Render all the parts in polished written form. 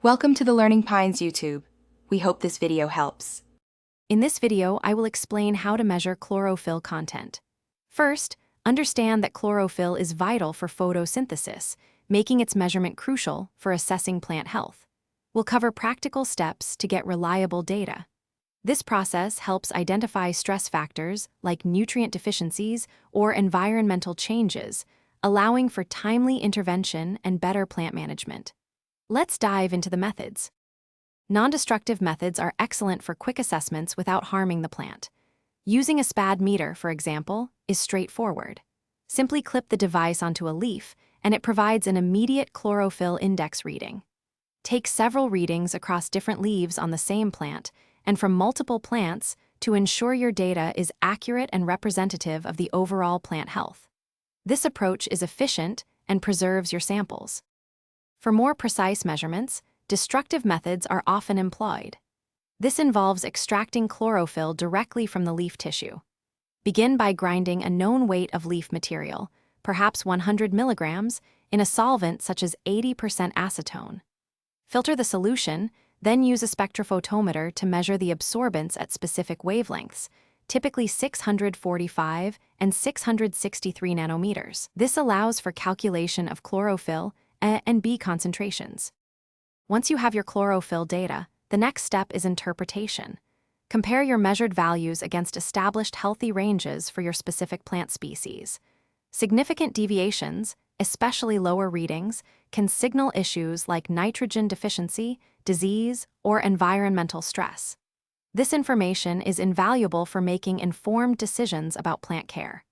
Welcome to the Learning Pines YouTube. We hope this video helps. In this video, I will explain how to measure chlorophyll content. First, understand that chlorophyll is vital for photosynthesis, making its measurement crucial for assessing plant health. We'll cover practical steps to get reliable data. This process helps identify stress factors like nutrient deficiencies or environmental changes, allowing for timely intervention and better plant management. Let's dive into the methods. Non-destructive methods are excellent for quick assessments without harming the plant. Using a SPAD meter, for example, is straightforward. Simply clip the device onto a leaf, and it provides an immediate chlorophyll index reading. Take several readings across different leaves on the same plant and from multiple plants to ensure your data is accurate and representative of the overall plant health. This approach is efficient and preserves your samples. For more precise measurements, destructive methods are often employed. This involves extracting chlorophyll directly from the leaf tissue. Begin by grinding a known weight of leaf material, perhaps 100 milligrams, in a solvent such as 80% acetone. Filter the solution, then use a spectrophotometer to measure the absorbance at specific wavelengths, typically 645 and 663 nanometers. This allows for calculation of chlorophyll A and B concentrations. Once you have your chlorophyll data, the next step is interpretation. Compare your measured values against established healthy ranges for your specific plant species. Significant deviations, especially lower readings, can signal issues like nitrogen deficiency, disease, or environmental stress. This information is invaluable for making informed decisions about plant care.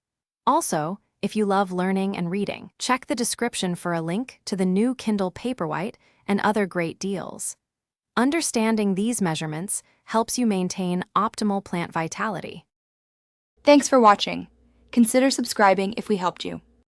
Also, if you love learning and reading, check the description for a link to the new Kindle Paperwhite and other great deals. Understanding these measurements helps you maintain optimal plant vitality. Thanks for watching. Consider subscribing if we helped you.